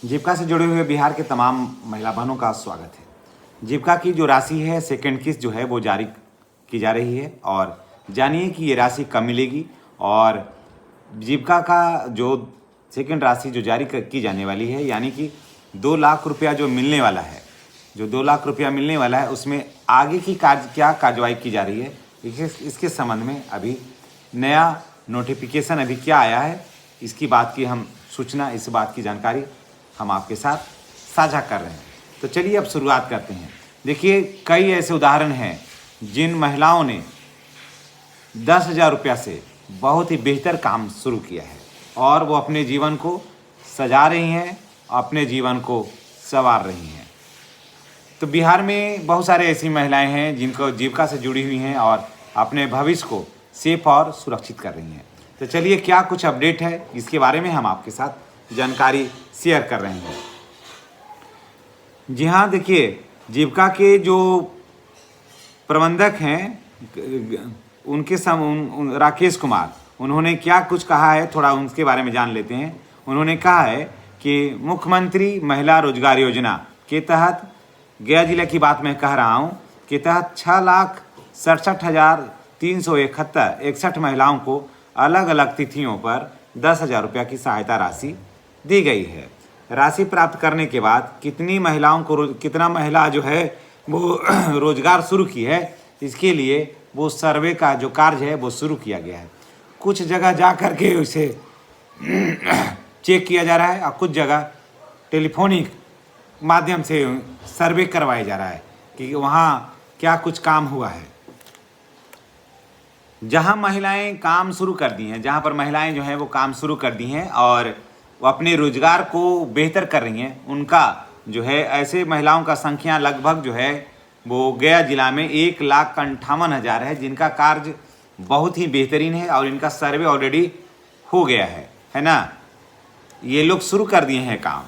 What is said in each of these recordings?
जीविका से जुड़े हुए बिहार के तमाम महिला बहनों का स्वागत है। जीविका की जो राशि है सेकंड किस्त जो है वो जारी की जा रही है और जानिए कि ये राशि कब मिलेगी। और जीविका का जो सेकंड राशि जो जारी की जाने वाली है यानी कि 2 लाख रुपया जो मिलने वाला है, जो 2 लाख रुपया मिलने वाला है उसमें आगे की क्या कार्यवाही की जा रही है, इसके संबंध में अभी नया नोटिफिकेशन अभी क्या आया है, इसकी बात की हम सूचना, इस बात की जानकारी हम आपके साथ साझा कर रहे हैं। तो चलिए अब शुरुआत करते हैं। देखिए, कई ऐसे उदाहरण हैं जिन महिलाओं ने 10,000 रुपया से बहुत ही बेहतर काम शुरू किया है और वो अपने जीवन को सजा रही हैं, अपने जीवन को संवार रही हैं। तो बिहार में बहुत सारे ऐसी महिलाएं हैं जिनको जीविका से जुड़ी हुई हैं और अपने भविष्य को सेफ और सुरक्षित कर रही हैं। तो चलिए क्या कुछ अपडेट है इसके बारे में हम आपके साथ जानकारी शेयर कर रहे हैं। जी हाँ, देखिए, जीविका के जो प्रबंधक हैं उनके राकेश कुमार, उन्होंने क्या कुछ कहा है थोड़ा उनके बारे में जान लेते हैं। उन्होंने कहा है कि मुख्यमंत्री महिला रोजगार योजना के तहत गया जिले की बात मैं कह रहा हूँ के तहत 6,67,361 महिलाओं को अलग अलग तिथियों पर 10,000 रुपया की सहायता राशि दी गई है। राशि प्राप्त करने के बाद कितना महिला जो है वो रोजगार शुरू की है, इसके लिए वो सर्वे का जो कार्य है वो शुरू किया गया है। कुछ जगह जा कर के उसे चेक किया जा रहा है और कुछ जगह टेलीफोनिक माध्यम से सर्वे करवाया जा रहा है कि वहाँ क्या कुछ काम हुआ है। जहाँ महिलाएं काम शुरू कर दी हैं, जहाँ पर महिलाएं जो हैं वो काम शुरू कर दी हैं और वो अपने रोजगार को बेहतर कर रही हैं, उनका जो है ऐसे महिलाओं का संख्या लगभग जो है वो गया जिला में 1,58,000 है, जिनका कार्य बहुत ही बेहतरीन है और इनका सर्वे ऑलरेडी हो गया है ना। ये लोग शुरू कर दिए हैं काम।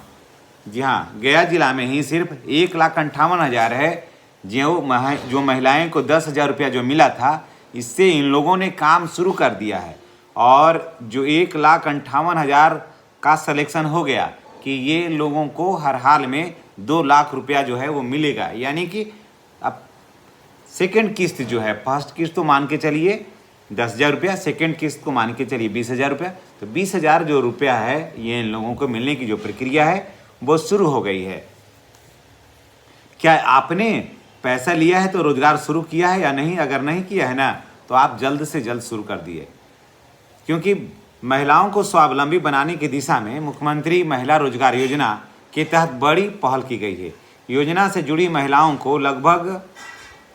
जी हाँ, गया जिला में ही सिर्फ 1,58,000 है जो महिलाएं को 10,000 रुपया जो मिला था, इससे इन लोगों ने काम शुरू कर दिया है और जो 1,58,000 का सिलेक्शन हो गया कि ये लोगों को हर हाल में 2 लाख रुपया जो है वो मिलेगा। यानी कि अब सेकंड किस्त जो है, फर्स्ट किस्त तो मान के चलिए 10,000 रुपया, सेकंड किस्त को मान के चलिए 20,000 रुपया, तो 20,000 जो रुपया है ये इन लोगों को मिलने की जो प्रक्रिया है वो शुरू हो गई है। क्या आपने पैसा लिया है तो रोजगार शुरू किया है या नहीं? अगर नहीं किया है ना तो आप जल्द से जल्द शुरू कर दिए, क्योंकि महिलाओं को स्वावलंबी बनाने की दिशा में मुख्यमंत्री महिला रोजगार योजना के तहत बड़ी पहल की गई है। योजना से जुड़ी महिलाओं को लगभग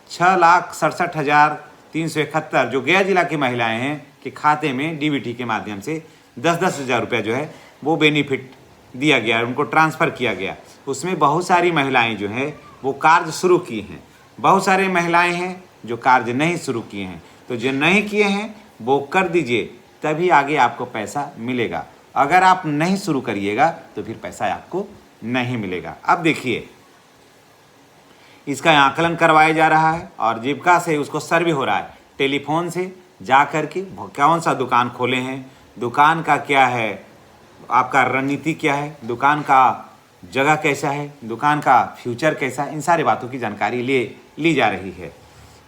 6,67,371 जो गया जिला की महिलाएं हैं के खाते में डीबीटी के माध्यम से 10-10 हज़ार रुपया जो है वो बेनिफिट दिया गया, उनको ट्रांसफ़र किया गया। उसमें बहुत सारी महिलाएं जो हैं वो कार्य शुरू की हैं, बहुत सारे महिलाएं हैं जो कार्य नहीं शुरू किए हैं। तो जो नहीं किए हैं वो कर दीजिए, तभी आगे आपको पैसा मिलेगा। अगर आप नहीं शुरू करिएगा तो फिर पैसा आपको नहीं मिलेगा। अब देखिए, इसका आकलन करवाया जा रहा है और जीविका से उसको सर्वे हो रहा है। टेलीफोन से जा कर के कौन सा दुकान खोले हैं, दुकान का क्या है, आपका रणनीति क्या है, दुकान का जगह कैसा है, दुकान का फ्यूचर कैसा है, इन सारी बातों की जानकारी ली जा रही है।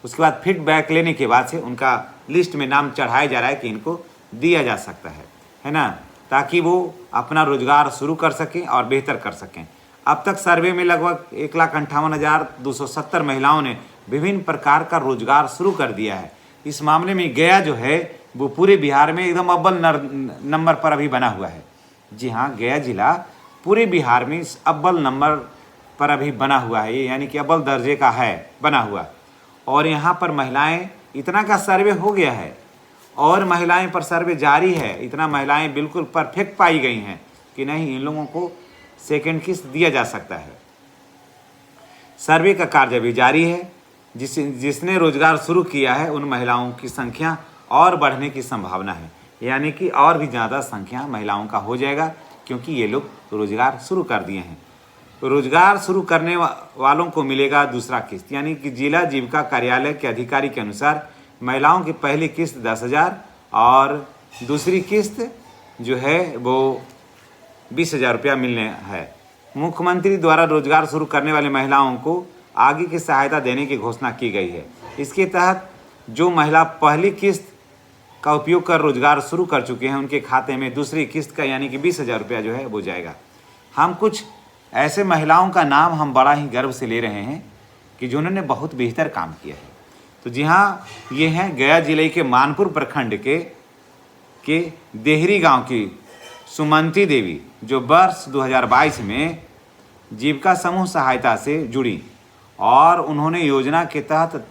उसके बाद फीडबैक लेने के बाद से उनका लिस्ट में नाम चढ़ाया जा रहा है कि इनको दिया जा सकता है ना, ताकि वो अपना रोजगार शुरू कर सकें और बेहतर कर सकें। अब तक सर्वे में लगभग 1,58,270 महिलाओं ने विभिन्न प्रकार का रोजगार शुरू कर दिया है। इस मामले में गया जो है वो पूरे बिहार में एकदम अव्वल नंबर पर अभी बना हुआ है। जी हाँ, गया जिला पूरे बिहार में इस अव्वल नंबर पर अभी बना हुआ है, यानी कि अव्वल दर्जे का है बना हुआ। और यहाँ पर महिलाएं, इतना का सर्वे हो गया है और महिलाएं पर सर्वे जारी है। इतना महिलाएं बिल्कुल परफेक्ट पाई गई हैं कि नहीं, इन लोगों को सेकंड किस्त दिया जा सकता है। सर्वे का कार्य अभी जारी है। जिसने रोजगार शुरू किया है उन महिलाओं की संख्या और बढ़ने की संभावना है, यानी कि और भी ज़्यादा संख्या महिलाओं का हो जाएगा, क्योंकि ये लोग रोजगार शुरू कर दिए हैं। रोजगार शुरू करने वालों को मिलेगा दूसरा किस्त, यानी कि जिला जीविका कार्यालय के अधिकारी के अनुसार महिलाओं की पहली किस्त 10,000 और दूसरी किस्त जो है वो 20,000 रुपया मिलने है। मुख्यमंत्री द्वारा रोजगार शुरू करने वाली महिलाओं को आगे की सहायता देने की घोषणा की गई है। इसके तहत जो महिला पहली किस्त का उपयोग कर रोजगार शुरू कर चुके हैं उनके खाते में दूसरी किस्त का यानी कि 20,000 रुपया जो है वो जाएगा। हम कुछ ऐसे महिलाओं का नाम हम बड़ा ही गर्व से ले रहे हैं कि जिन्होंने बहुत बेहतर काम किया है। तो जी हाँ, ये हैं गया जिले के मानपुर प्रखंड के देहरी गांव की सुमंती देवी, जो वर्ष 2022 में जीविका समूह सहायता से जुड़ी और उन्होंने योजना के तहत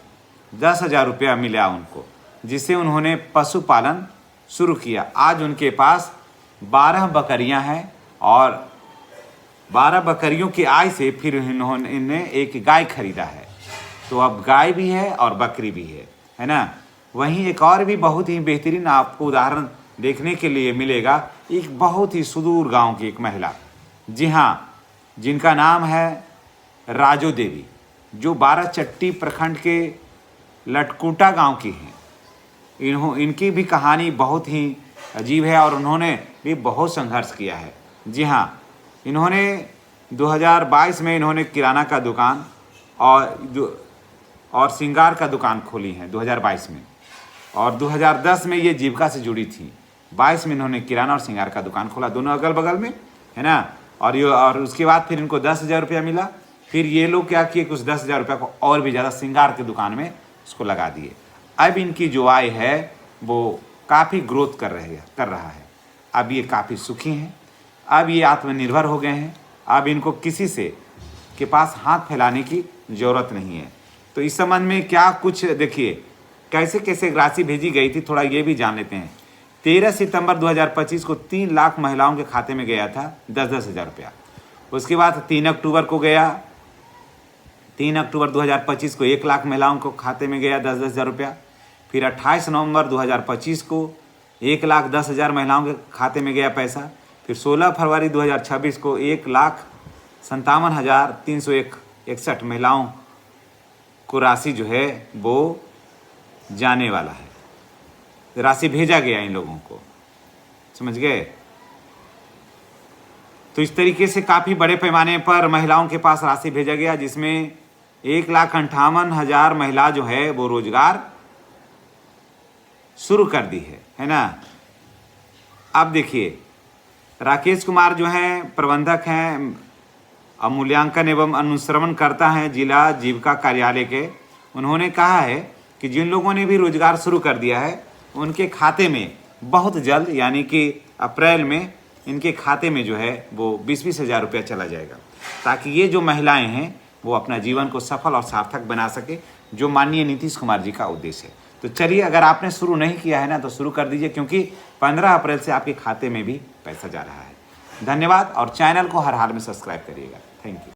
10,000 रुपया मिला उनको, जिससे उन्होंने पशुपालन शुरू किया। आज उनके पास 12 बकरियां हैं और 12 बकरियों की आय से फिर इन्होंने एक गाय खरीदा है। तो अब गाय भी है और बकरी भी है ना। वहीं एक और भी बहुत ही बेहतरीन आपको उदाहरण देखने के लिए मिलेगा, एक बहुत ही सुदूर गांव की एक महिला, जी हाँ, जिनका नाम है राजो देवी, जो बाराचट्टी प्रखंड के लटकुटा गांव की हैं। इनकी भी कहानी बहुत ही अजीब है और उन्होंने भी बहुत संघर्ष किया है। जी हाँ, इन्होंने 2022 में इन्होंने किराना का दुकान और श्रृंगार का दुकान खोली है 2022 में, और 2010 में ये जीविका से जुड़ी थी। 22 में इन्होंने किराना और श्रृंगार का दुकान खोला, दोनों अगल बगल में, है ना। और उसके बाद फिर इनको 10,000 रुपया मिला। फिर ये लोग क्या किए, कुछ 10,000 रुपया को और भी ज़्यादा श्रृंगार की दुकान में उसको लगा दिए। अब इनकी जो आय है वो काफ़ी ग्रोथ कर रहा है। अब ये काफ़ी सुखी हैं, अब ये आत्मनिर्भर हो गए हैं। अब इनको किसी से के पास हाथ फैलाने की ज़रूरत नहीं है। तो इस संबंध में क्या कुछ देखिए कैसे कैसे राशि भेजी गई थी, थोड़ा ये भी जान लेते हैं। 13 सितंबर 2025 को 3 लाख महिलाओं के खाते में गया था 10,000 रुपया। उसके बाद 3 अक्टूबर को गया, 3 अक्टूबर 2025 को 1 लाख महिलाओं को खाते में गया 10,000 रुपया। फिर 28 नवंबर 2025 को 1,10,000 महिलाओं के खाते में गया पैसा। फिर 16 फरवरी 2026 को 1,57,361 महिलाओं को राशि जो है वो जाने वाला है, राशि भेजा गया इन लोगों को, समझ गए। तो इस तरीके से काफ़ी बड़े पैमाने पर महिलाओं के पास राशि भेजा गया, जिसमें 1,58,000 महिला जो है वो रोजगार शुरू कर दी है ना। अब देखिए राकेश कुमार जो हैं प्रबंधक हैं, मूल्यांकन एवं अनुश्रवणकर्ता हैं जिला जीविका कार्यालय के, उन्होंने कहा है कि जिन लोगों ने भी रोजगार शुरू कर दिया है उनके खाते में बहुत जल्द यानी कि अप्रैल में इनके खाते में जो है वो 20-20 हज़ार रुपया चला जाएगा, ताकि ये जो महिलाएं हैं वो अपना जीवन को सफल और सार्थक बना सके, जो माननीय नीतीश कुमार जी का उद्देश्य है। तो चलिए, अगर आपने शुरू नहीं किया है ना तो शुरू कर दीजिए, क्योंकि 15 अप्रैल से आपके खाते में भी पैसा जा रहा है। धन्यवाद, और चैनल को हर हाल में सब्सक्राइब करिएगा। Thank you.